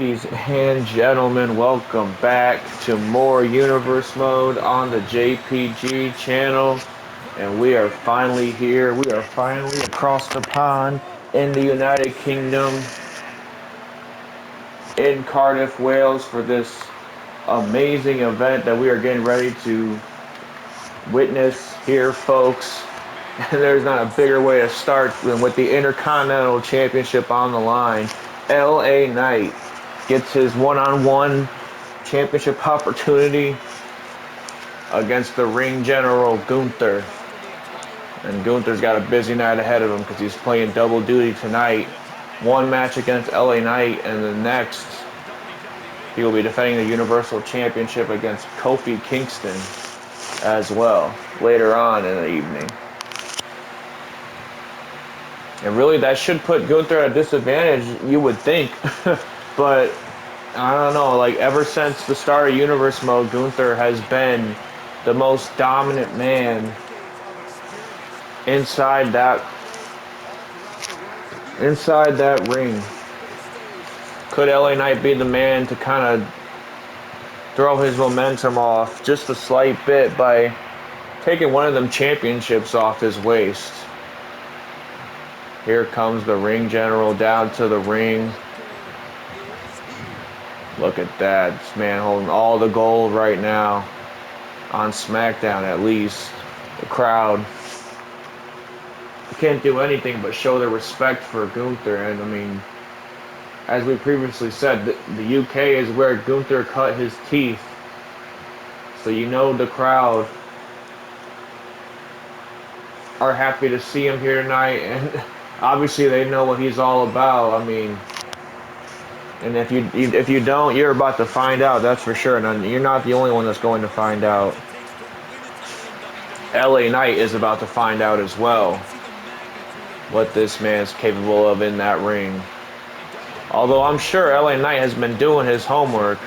Ladies and gentlemen, welcome back to more Universe Mode on the JPG channel. And we are finally here. We are finally across the pond in the United Kingdom, in Cardiff, Wales, for this amazing event that we are getting ready to witness here, folks. And there's not a bigger way to start than with the Intercontinental Championship on the line. LA Knight gets his one-on-one championship opportunity against the ring general Gunther. And Gunther's got a busy night ahead of him because he's playing double duty tonight. One match against LA Knight, and the next he will be defending the Universal Championship against Kofi Kingston as well later on in the evening. And really that should put Gunther at a disadvantage, you would think. But I don't know, like ever since the start of Universe Mode, Gunther has been the most dominant man inside that ring. Could LA Knight be the man to kind of throw his momentum off just a slight bit by taking one of them championships off his waist? Here comes the ring general down to the ring. Look at that. This man holding all the gold right now. On SmackDown, at least. The crowd can't do anything but show their respect for Gunther. And I mean, as we previously said, the UK is where Gunther cut his teeth. So you know the crowd are happy to see him here tonight. And obviously they know what he's all about. I mean, and if you don't, you're about to find out, that's for sure. And you're not the only one that's going to find out. LA Knight is about to find out as well what this man's capable of in that ring. Although I'm sure LA Knight has been doing his homework.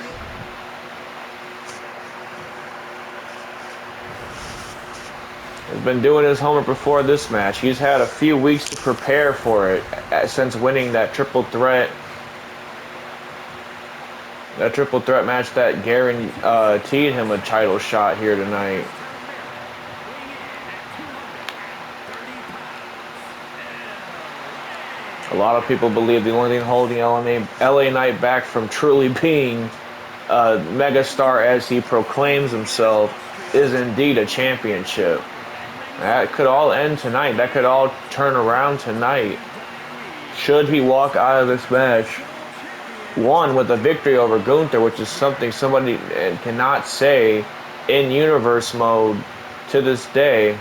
He's been doing his homework before this match. He's had a few weeks to prepare for it since winning that triple threat match that guaranteed him a title shot here tonight. A lot of people believe the only thing holding LA Knight back from truly being a megastar as he proclaims himself is indeed a championship. That could all end tonight. That could all turn around tonight. Should he walk out of this match, one, with a victory over Gunther, which is something somebody cannot say in Universe Mode to this day,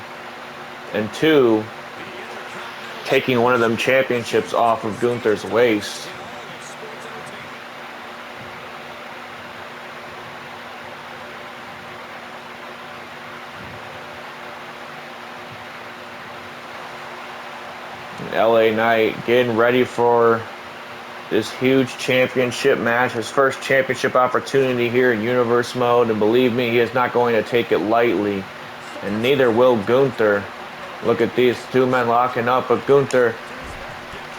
and two, taking one of them championships off of Gunther's waist. LA Knight getting ready for this huge championship match, his first championship opportunity here in Universe Mode, and believe me, he is not going to take it lightly, and neither will Gunther. Look at these two men locking up, but Gunther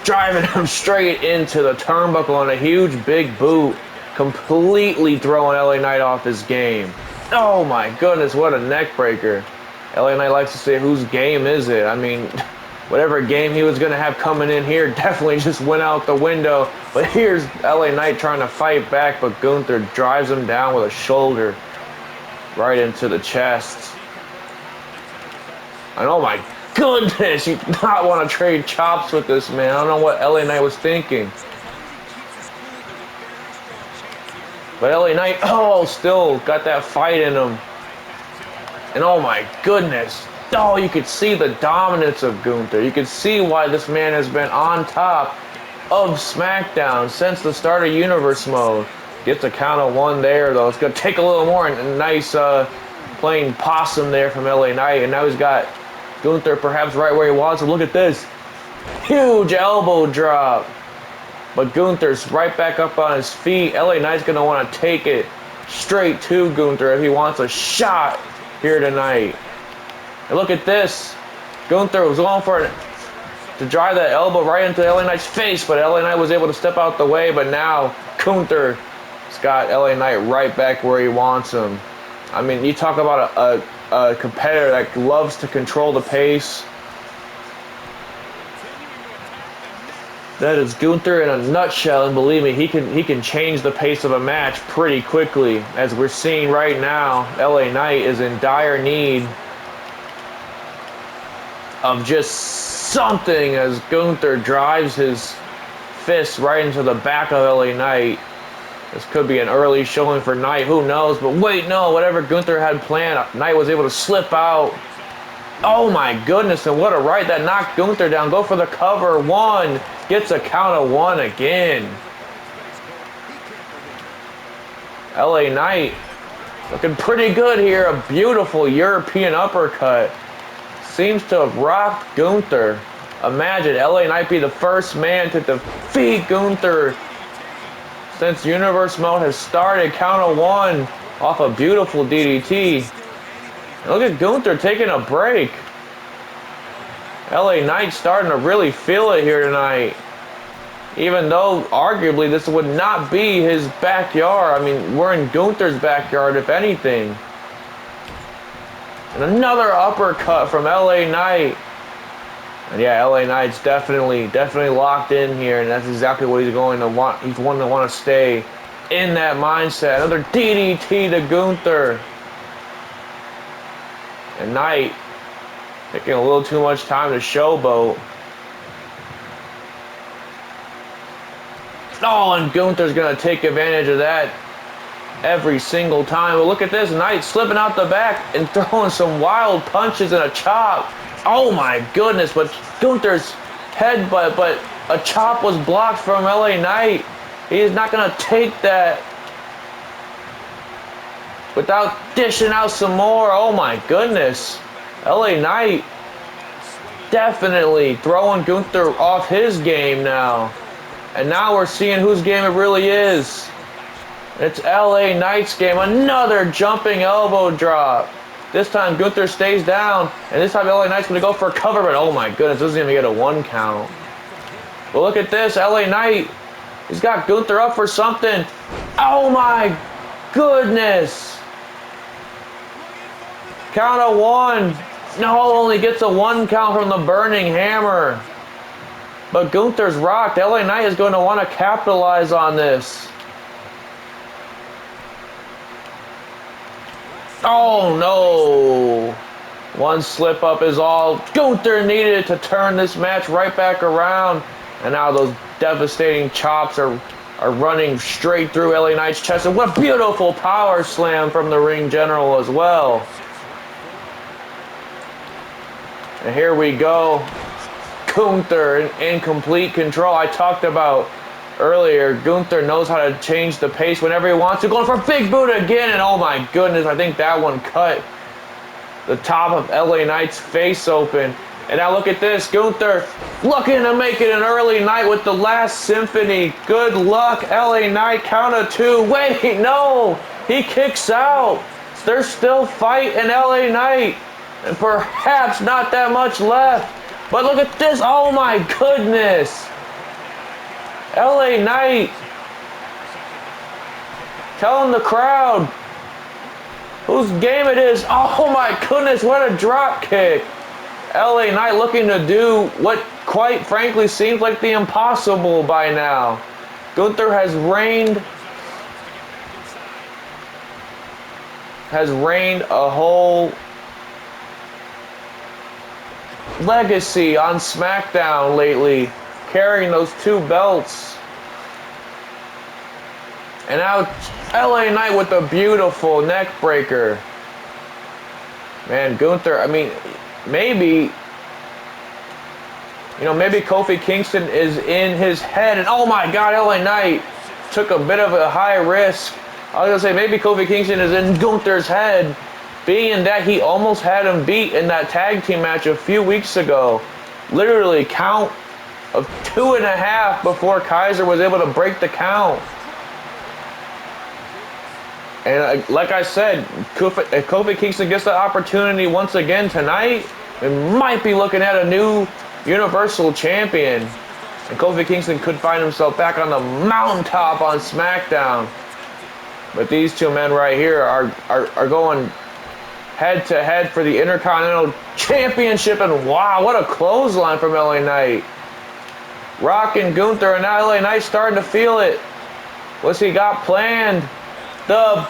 driving him straight into the turnbuckle on a huge big boot, completely throwing LA Knight off his game. Oh my goodness, what a neck breaker. LA Knight likes to say, whose game is it? I mean, whatever game he was going to have coming in here definitely just went out the window. But here's LA Knight trying to fight back, but Gunther drives him down with a shoulder right into the chest. And oh my goodness, you do not want to trade chops with this man. I don't know what LA Knight was thinking. But LA Knight, still got that fight in him. And oh my goodness. Oh, you could see the dominance of Gunther. You could see why this man has been on top of SmackDown since the start of Universe Mode. Gets a count of one there, though. It's going to take a little more. And a nice playing possum there from LA Knight. And now he's got Gunther perhaps right where he wants him. Look at this. Huge elbow drop. But Gunther's right back up on his feet. LA Knight's going to want to take it straight to Gunther if he wants a shot here tonight. And look at this. Gunther was going for it to drive that elbow right into LA Knight's face, but LA Knight was able to step out the way. But now Gunther's got LA Knight right back where he wants him. I mean, you talk about a competitor that loves to control the pace. That is Gunther in a nutshell, and believe me, he can change the pace of a match pretty quickly. As we're seeing right now, LA Knight is in dire need of just something as Gunther drives his fist right into the back of LA Knight. This could be an early showing for Knight, who knows? But wait, no, whatever Gunther had planned, Knight was able to slip out. Oh my goodness, and what a right that knocked Gunther down. Go for the cover, one. Gets a count of one again. LA Knight looking pretty good here. A beautiful European uppercut. Seems to have rocked Gunther. Imagine LA Knight be the first man to defeat Gunther since Universe Mode has started. Count of one off a beautiful DDT. Look at Gunther taking a break. LA Knight starting to really feel it here tonight. Even though, arguably, this would not be his backyard. I mean, we're in Gunther's backyard, if anything. And another uppercut from LA Knight. And yeah, LA Knight's definitely locked in here, and that's exactly what he's going to want. He's one to want to stay in that mindset. Another DDT to Gunther. And Knight taking a little too much time to showboat. Oh, and Gunther's going to take advantage of that every single time. But look at this, Knight slipping out the back and throwing some wild punches and a chop. Oh my goodness, but Gunther's headbutt, but a chop was blocked from LA Knight. He is not going to take that without dishing out some more. Oh my goodness. LA Knight definitely throwing Gunther off his game now. And now we're seeing whose game it really is. It's LA Knight's game. Another jumping elbow drop. This time Gunther stays down, and this time LA Knight's going to go for a cover, but oh my goodness, this is going to get a one count. But look at this, LA Knight. He's got Gunther up for something. Oh my goodness. Count of one. No, only gets a one count from the burning hammer. But Gunther's rocked. LA Knight is going to want to capitalize on this. Oh no. One slip up is all Gunther needed to turn this match right back around. And now those devastating chops are running straight through LA Knight's chest. And what a beautiful power slam from the ring general as well. And here we go. Gunther in complete control. I talked about earlier, Gunther knows how to change the pace whenever he wants to. Going for Big Boot again, and oh my goodness, I think that one cut the top of LA Knight's face open. And now look at this, Gunther looking to make it an early night with the last symphony. Good luck, LA Knight. Count of two. Wait, no, he kicks out. There's still fight in LA Knight, and perhaps not that much left. But look at this, oh my goodness. LA Knight telling the crowd whose game it is. Oh my goodness, what a drop kick. LA Knight looking to do what quite frankly seems like the impossible by now. Gunther has reigned a whole legacy on SmackDown lately, carrying those two belts. And now LA Knight with a beautiful neck breaker. Man, Gunther, I mean, maybe Kofi Kingston is in his head. And oh my God, LA Knight took a bit of a high risk. I was going to say maybe Kofi Kingston is in Gunther's head, being that he almost had him beat in that tag team match a few weeks ago. Literally count of 2.5 before Kaiser was able to break the count. And like I said, if Kofi Kingston gets the opportunity once again tonight, we might be looking at a new Universal Champion. And Kofi Kingston could find himself back on the mountaintop on SmackDown. But these two men right here are going head to head for the Intercontinental Championship. And wow, what a clothesline from LA Knight. Rock and Gunther, and now LA Knight starting to feel it. What's he got planned? The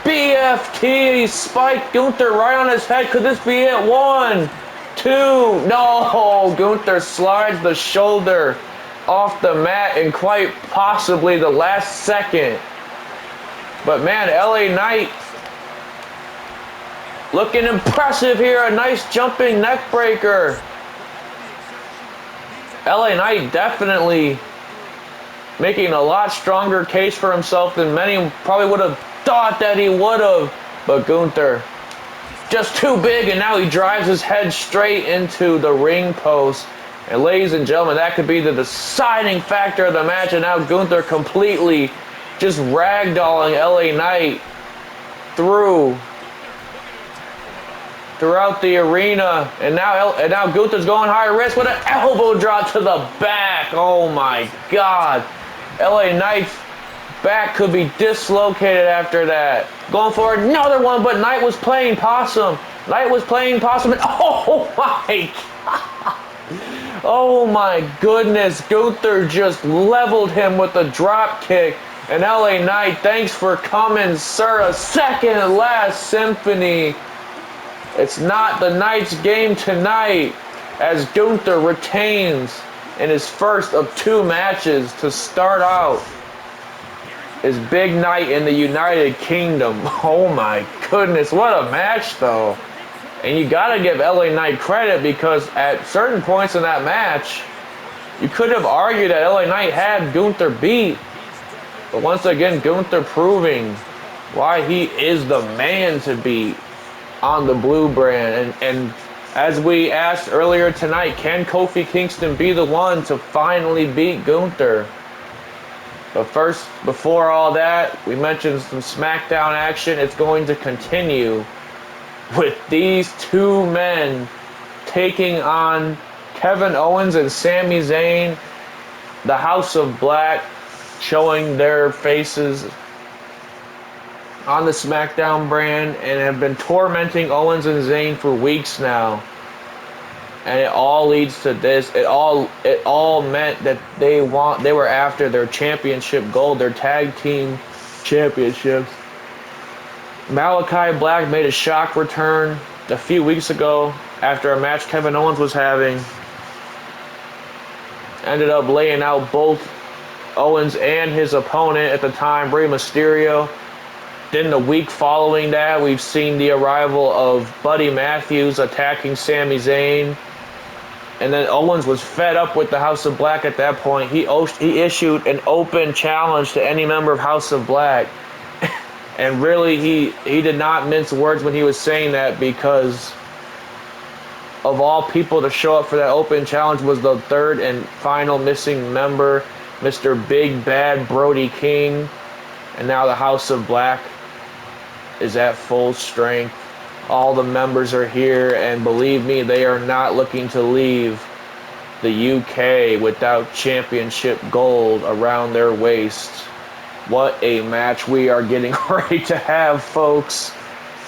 BFT. He spiked Gunther right on his head. Could this be it? 1, 2. No, Gunther slides the shoulder off the mat in quite possibly the last second. But man, LA Knight looking impressive here. A nice jumping neck breaker. LA Knight definitely making a lot stronger case for himself than many probably would have thought that he would have. But Gunther, just too big, and now he drives his head straight into the ring post. And ladies and gentlemen, that could be the deciding factor of the match. And now Gunther completely just ragdolling LA Knight throughout the arena. And now Gunther's going high risk with an elbow drop to the back. Oh my God. LA Knight's back could be dislocated after that. Going for another one, but Knight was playing possum. And oh my God. Oh my goodness. Gunther just leveled him with a drop kick. And LA Knight, thanks for coming, sir. A second and last symphony. It's not the Knight's game tonight, as Gunther retains in his first of 2 matches to start out his big night in the United Kingdom. Oh my goodness, what a match though. And you gotta give LA Knight credit, because at certain points in that match, you could have argued that LA Knight had Gunther beat. But once again, Gunther proving why he is the man to beat on the blue brand. And as we asked earlier tonight, can Kofi Kingston be the one to finally beat Gunther? But first, before all that, we mentioned some SmackDown action. It's going to continue with these 2 men taking on Kevin Owens and Sami Zayn. The House of Black showing their faces on the SmackDown brand and have been tormenting Owens and Zayn for weeks now. And it all leads to this. It all meant that they were after their championship gold, their tag team championships. Malachi Black made a shock return a few weeks ago after a match Kevin Owens was having. Ended up laying out both Owens and his opponent at the time, Rey Mysterio. Then the week following that, we've seen the arrival of Buddy Matthews attacking Sami Zayn. And then Owens was fed up with the House of Black at that point. He issued an open challenge to any member of House of Black. And really, he did not mince words when he was saying that, because of all people to show up for that open challenge was the 3rd and final missing member, Mr. Big Bad Brody King. And now the House of Black is at full strength. All the members are here, and believe me, they are not looking to leave the UK without championship gold around their waists. What a match we are getting ready to have, folks.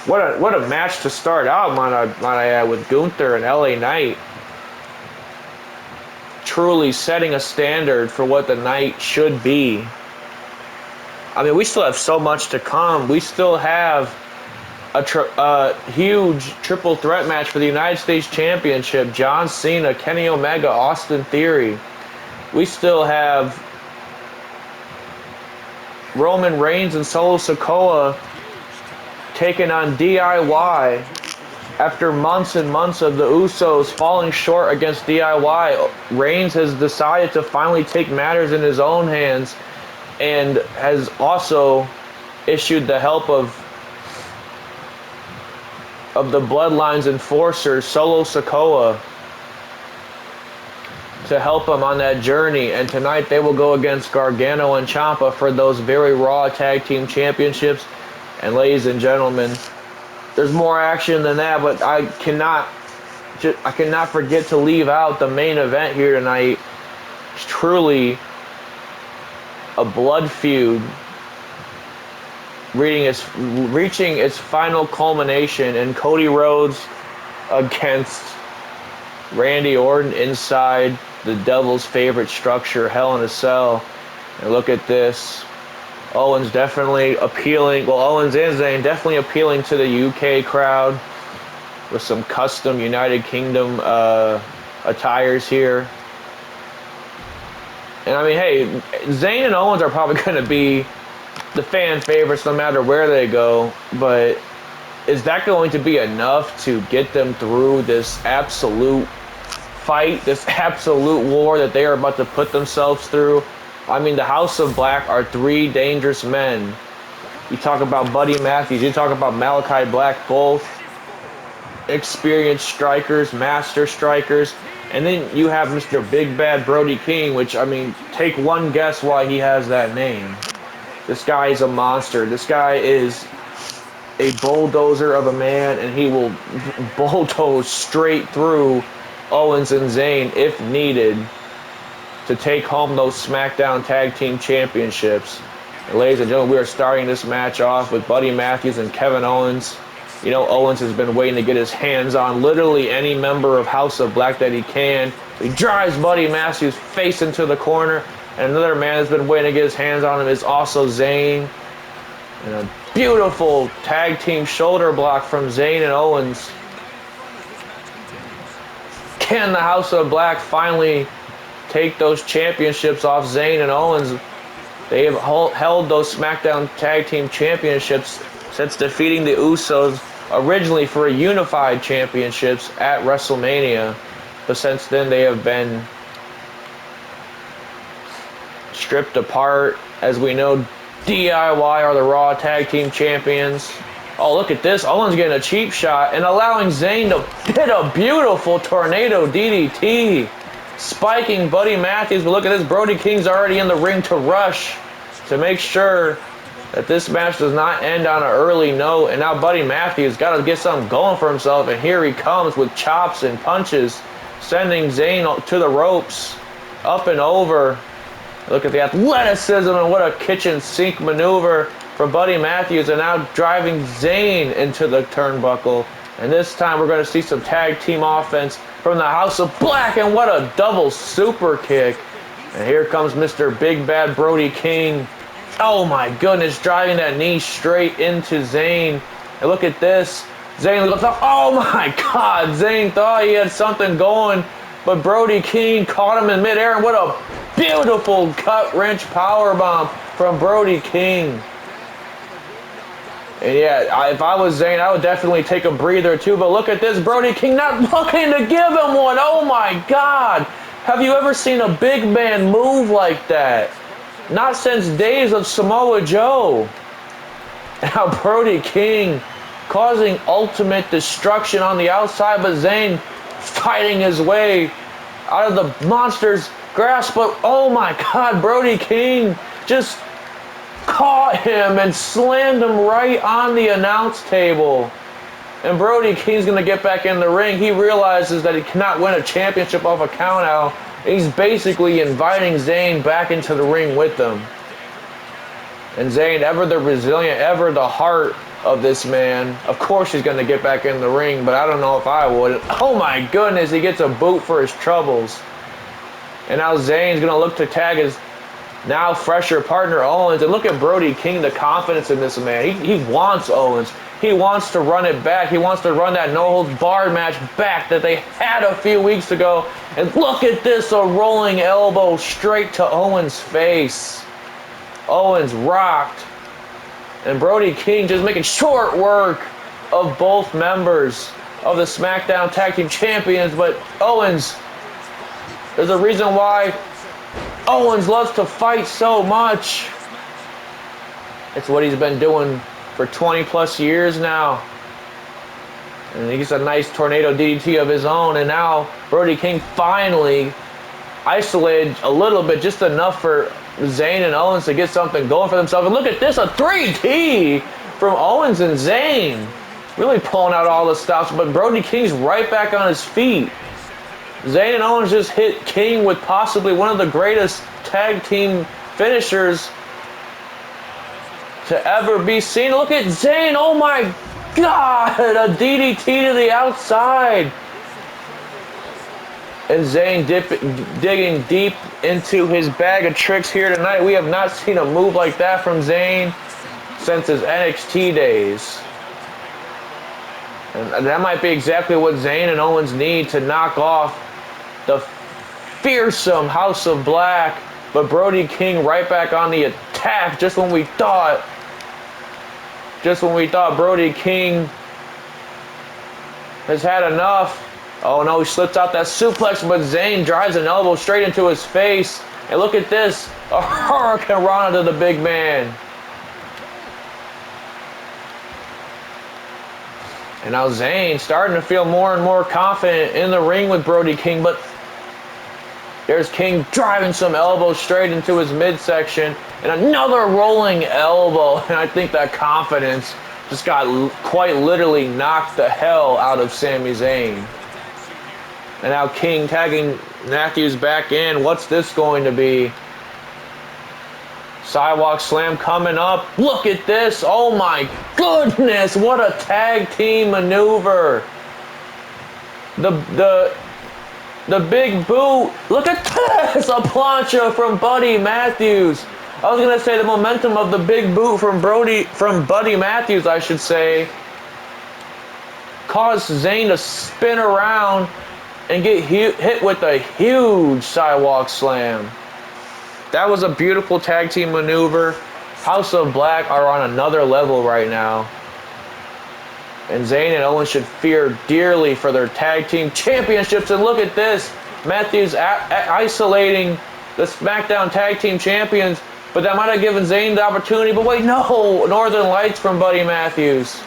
What a match to start out, might I add, with Gunther and LA Knight. Truly setting a standard for what the night should be. I mean, we still have so much to come. We still have a huge triple threat match for the United States Championship. John Cena, Kenny Omega, Austin Theory. We still have Roman Reigns and Solo Sikoa taking on DIY. After months and months of the Usos falling short against DIY, Reigns has decided to finally take matters in his own hands and has also issued the help of the Bloodline's enforcer, Solo Sikoa, to help him on that journey. And tonight they will go against Gargano and Ciampa for those very Raw Tag Team Championships. And ladies and gentlemen, there's more action than that, but I cannot forget to leave out the main event here tonight. truly a blood feud reaching its final culmination in Cody Rhodes against Randy Orton inside the Devil's favorite structure, Hell in a Cell. And look at this. Owens definitely appealing. Well, Owens and Zayn definitely appealing to the UK crowd with some custom United Kingdom attires here. And I mean, hey, Zayn and Owens are probably going to be the fan favorites no matter where they go, but is that going to be enough to get them through this absolute fight, this absolute war that they are about to put themselves through? I mean, the House of Black are three dangerous men. You talk about Buddy Matthews, you talk about Malachi Black, both experienced strikers, master strikers. And then you have Mr. Big Bad Brody King, which, I mean, take one guess why he has that name. This guy is a monster. This guy is a bulldozer of a man, and he will bulldoze straight through Owens and Zayn if needed to take home those SmackDown Tag Team Championships. And ladies and gentlemen, we are starting this match off with Buddy Matthews and Kevin Owens. You know, Owens has been waiting to get his hands on literally any member of House of Black that he can. He drives Buddy Matthews face into the corner. And another man that's been waiting to get his hands on him is also Zayn. And a beautiful tag team shoulder block from Zayn and Owens. Can the House of Black finally take those championships off Zayn and Owens? They have held those SmackDown Tag Team Championships since defeating the Usos originally for a unified championships at WrestleMania. But since then they have been stripped apart. As we know, DIY are the Raw Tag Team Champions. Oh, look at this. Owens getting a cheap shot and allowing Zayn to hit a beautiful tornado DDT. Spiking Buddy Matthews. But look at this. Brody King's already in the ring to rush to make sure that this match does not end on an early note. And now Buddy Matthews got to get something going for himself. And here he comes with chops and punches, sending Zayn to the ropes, up and over. Look at the athleticism and what a kitchen sink maneuver from Buddy Matthews, and now driving Zayn into the turnbuckle. And this time we're going to see some tag team offense from the House of Black, and what a double super kick. And here comes Mr. Big Bad Brody King. Oh my goodness, driving that knee straight into Zayn. And look at this. Zayn looks up. Oh my God, Zayn thought he had something going, but Brody King caught him in midair, and what a beautiful gut wrench powerbomb from Brody King. And yeah, if I was Zayn, I would definitely take a breather too. But look at this, Brody King not looking to give him one. Oh my God. Have you ever seen a big man move like that? Not since days of Samoa Joe. Now Brody King causing ultimate destruction on the outside, but Zayn fighting his way out of the monster's grasp. But oh my God, Brody King just caught him and slammed him right on the announce table. And Brody King's going to get back in the ring. He realizes that he cannot win a championship off a count out. He's basically inviting Zayn back into the ring with him. And Zayn, ever the resilient, ever the heart of this man, of course he's going to get back in the ring, but I don't know if I would. Oh my goodness, he gets a boot for his troubles. And now Zayn's going to look to tag his now fresher partner Owens. And look at Brody King, the confidence in this man. He wants Owens. He wants to run it back. He wants to run that no-holds-barred match back that they had a few weeks ago. And look at this, a rolling elbow straight to Owens' face. Owens rocked. And Brody King just making short work of both members of the SmackDown Tag Team Champions. But Owens, there's a reason why Owens loves to fight so much. It's what he's been doing for 20 plus years now. And he gets a nice tornado DDT of his own. And now Brody King finally isolated a little bit, just enough for Zayn and Owens to get something going for themselves. And look at this, a 3T from Owens and Zayn. Really pulling out all the stops, but Brody King's right back on his feet. Zayn and Owens just hit King with possibly one of the greatest tag team finishers to ever be seen. Look at Zayn. Oh my God. A DDT to the outside. And Zayn digging deep into his bag of tricks here tonight. We have not seen a move like that from Zayn since his NXT days. And that might be exactly what Zayn and Owens need to knock off the fearsome House of Black. But Brody King right back on the attack just when we thought Brody King has had enough. Oh no, he slips out that suplex, but Zayn drives an elbow straight into his face. And look at this, a Hurricane Rana to the big man. And now Zayn starting to feel more and more confident in the ring with Brody King, but there's King driving some elbows straight into his midsection, and another rolling elbow. And I think that confidence just got quite literally knocked the hell out of Sami Zayn. And now King tagging Matthews back in. What's this going to be? Sidewalk slam coming up. Look at this. Oh my goodness. What a tag team maneuver. The big boot. Look at this. A plancha from Buddy Matthews. I was going to say the momentum of the big boot from Buddy Matthews, I should say, caused Zayn to spin around and get hit with a huge sidewalk slam. That was a beautiful tag team maneuver. House of Black are on another level right now. And Zayn and Owens should fear dearly for their tag team championships. And look at this. Matthews isolating the SmackDown tag team champions. But that might have given Zayn the opportunity. But wait, no. Northern Lights from Buddy Matthews.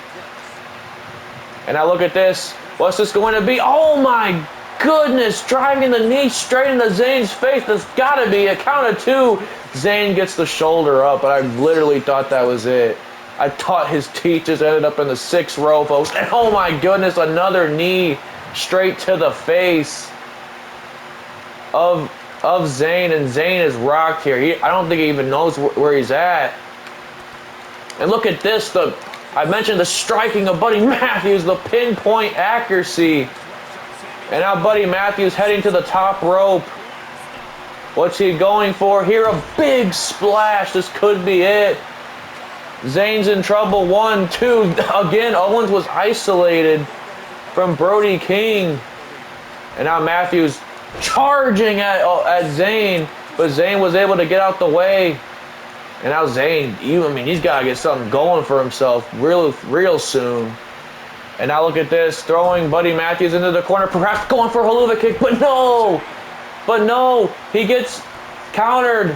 And now look at this. What's this going to be? Oh my goodness, driving the knee straight into Zayn's face. There's got to be a count of two. Zayn gets the shoulder up, but I literally thought that was it. I thought his teeth just ended up in the 6th row, folks. And oh my goodness, another knee straight to the face of Zayn, and Zayn is rocked here. I don't think he even knows where he's at. And look at this. I mentioned the striking of Buddy Matthews, the pinpoint accuracy. And now Buddy Matthews heading to the top rope. What's he going for here? A big splash. This could be it. Zayn's in trouble. 1, 2. Again, Owens was isolated from Brody King. And now Matthews charging at Zayn. But Zayn was able to get out the way. And now Zayn, he's got to get something going for himself real soon. And now look at this, throwing Buddy Matthews into the corner, perhaps going for a haluva kick, but no, he gets countered.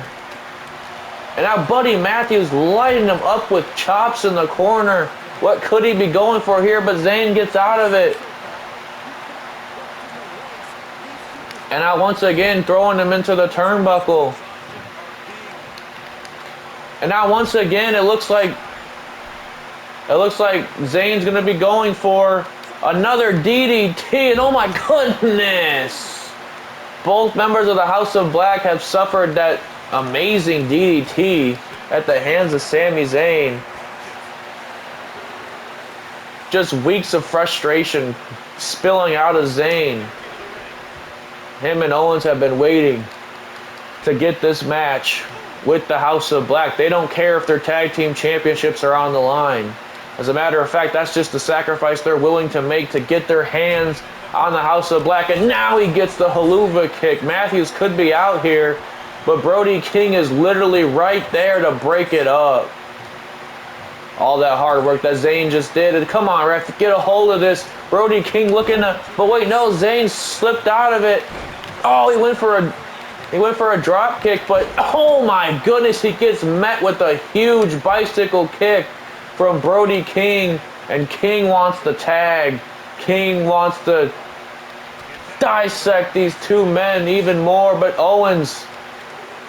And now Buddy Matthews lighting him up with chops in the corner. What could he be going for here? But Zayn gets out of it. And now once again, throwing him into the turnbuckle. And now once again, it looks like Zayn's going to be going for another DDT. And oh my goodness. Both members of the House of Black have suffered that amazing DDT at the hands of Sami Zayn. Just weeks of frustration spilling out of Zayn. Him and Owens have been waiting to get this match with the House of Black. They don't care if their tag team championships are on the line. As a matter of fact, that's just the sacrifice they're willing to make to get their hands on the House of Black. And now he gets the haluva kick. Matthews could be out here, but Brody King is literally right there to break it up. All that hard work that Zayn just did. And come on, ref, get a hold of this. Brody King looking to, but wait, no, Zayn slipped out of it. Oh, he went for a drop kick, but oh my goodness, he gets met with a huge bicycle kick from Brody King, and King wants the tag. King wants to dissect these two men even more, but Owens,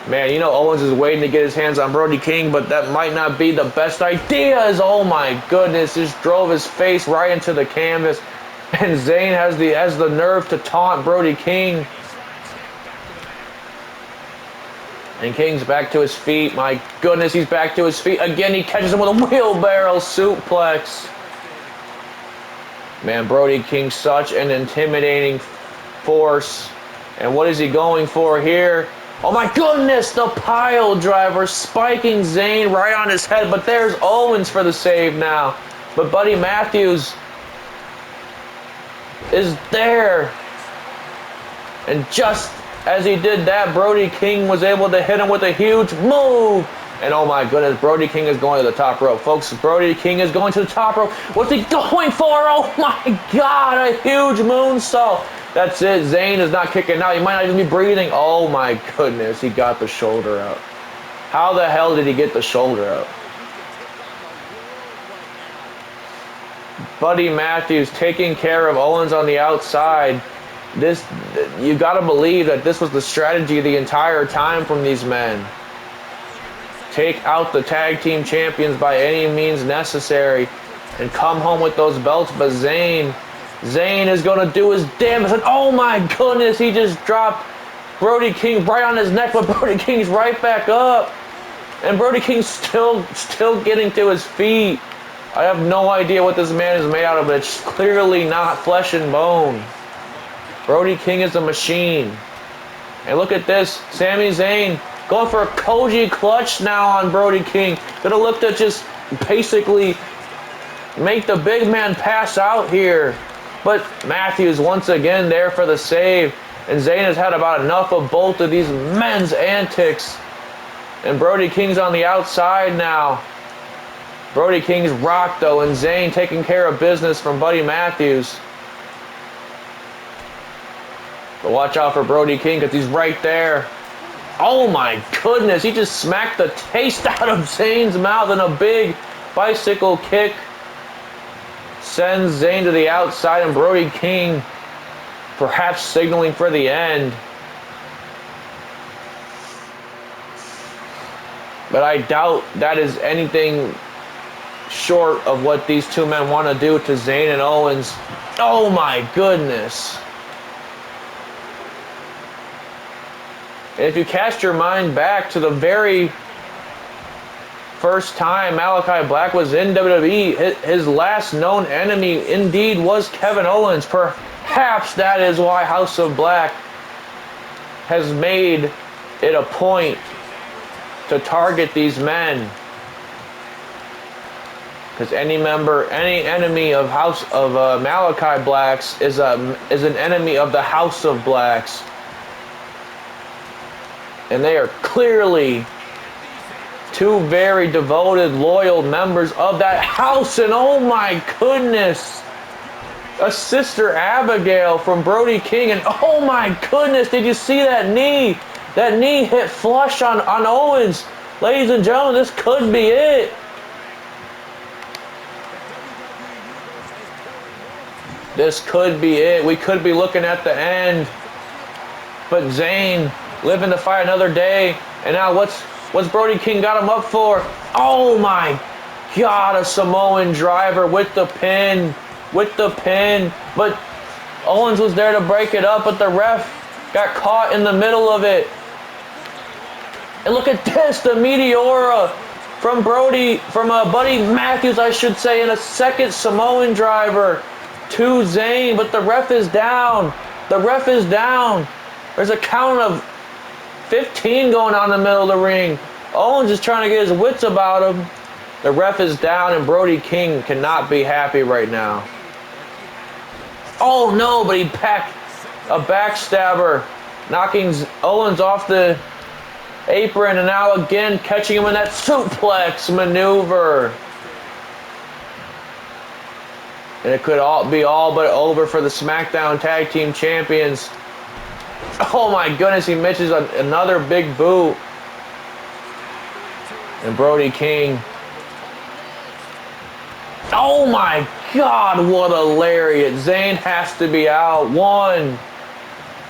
man, Owens is waiting to get his hands on Brody King, but that might not be the best idea. Oh my goodness, just drove his face right into the canvas. And Zayn has the nerve to taunt Brody King. And King's back to his feet. My goodness, he's back to his feet. Again, he catches him with a wheelbarrow suplex. Man, Brody King's such an intimidating force. And what is he going for here? Oh my goodness, the pile driver spiking Zayn right on his head. But there's Owens for the save now. But Buddy Matthews is there. And just as he did that, Brody King was able to hit him with a huge move. And oh my goodness, Brody King is going to the top rope. Folks, Brody King is going to the top rope. What's he going for? Oh my God, a huge moonsault. That's it. Zayn is not kicking out. He might not even be breathing. Oh my goodness, he got the shoulder out. How the hell did he get the shoulder out? Buddy Matthews taking care of Owens on the outside. You got to believe that this was the strategy the entire time from these men. Take out the tag team champions by any means necessary and come home with those belts. But Zayn is going to do his damnedest. And oh my goodness, he just dropped Brody King right on his neck, but Brody King's right back up. And Brody King's still getting to his feet. I have no idea what this man is made out of, but it's clearly not flesh and bone. Brody King is a machine. And look at this. Sami Zayn going for a Koji clutch now on Brody King. Gonna look to just basically make the big man pass out here. But Matthews once again there for the save. And Zayn has had about enough of both of these men's antics. And Brody King's on the outside now. Brody King's rocked though, and Zayn taking care of business from Buddy Matthews. But watch out for Brody King because he's right there. Oh my goodness, he just smacked the taste out of Zayn's mouth in a big bicycle kick. Sends Zayn to the outside and Brody King perhaps signaling for the end. But I doubt that is anything short of what these two men want to do to Zayn and Owens. Oh my goodness. And if you cast your mind back to the very first time Malachi Black was in WWE, his last known enemy indeed was Kevin Owens. Perhaps that is why House of Black has made it a point to target these men. Because any enemy of Malachi Blacks is an enemy of the House of Blacks. And they are clearly two very devoted, loyal members of that house. And oh my goodness, a Sister Abigail from Brody King. And oh my goodness, did you see that knee? That knee hit flush on Owens. Ladies and gentlemen, this could be it. This could be it. We could be looking at the end. But Zayn living to fight another day. And now what's Brody King got him up for? Oh my God, a Samoan driver with the pin. With the pin. But Owens was there to break it up, but the ref got caught in the middle of it. And look at this, the Meteora from Buddy Matthews, I should say, and a second Samoan driver to Zayn, but the ref is down. The ref is down. There's a count of 15 going on in the middle of the ring. Owens is trying to get his wits about him. The ref is down, and Brody King cannot be happy right now. Oh no, but he packed a backstabber, knocking Owens off the apron, and now again catching him in that suplex maneuver. And it could be all but over for the SmackDown Tag Team Champions. Oh my goodness, he misses another big boot. And Brody King. Oh my God, what a lariat. Zayn has to be out. One.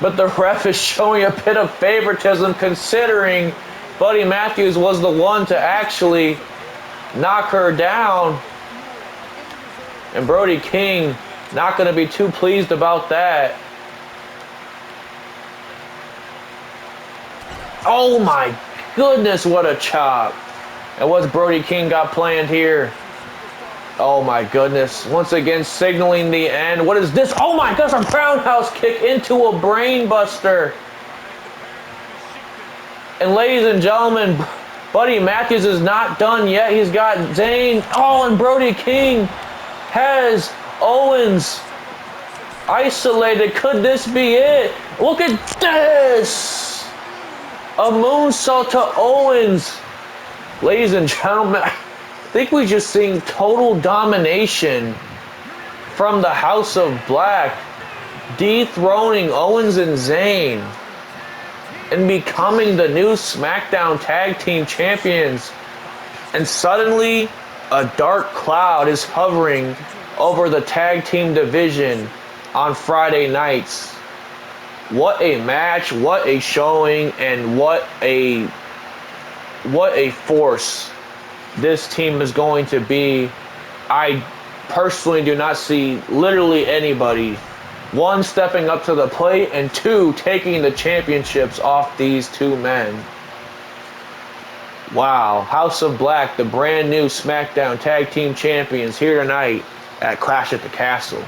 But the ref is showing a bit of favoritism considering Buddy Matthews was the one to actually knock her down. And Brody King Not going to be too pleased about that. Oh my goodness, what a chop. And what's Brody King got planned here? Oh my goodness. Once again, signaling the end. What is this? Oh my gosh, a roundhouse kick into a brain buster. And ladies and gentlemen, Buddy Matthews is not done yet. He's got Zayn. Oh, and Brody King has Owens isolated. Could this be it? Look at this. A moonsault to Owens. Ladies and gentlemen, I think we just seen total domination from the House of Black, dethroning Owens and Zayn and becoming the new SmackDown Tag Team Champions. And suddenly, a dark cloud is hovering over the tag team division on Friday nights. What a match, what a showing, and what a force this team is going to be. I personally do not see literally anybody, one, stepping up to the plate, and two, taking the championships off these two men. Wow. House of Black, the brand new SmackDown Tag Team Champions, here tonight at Clash at the Castle.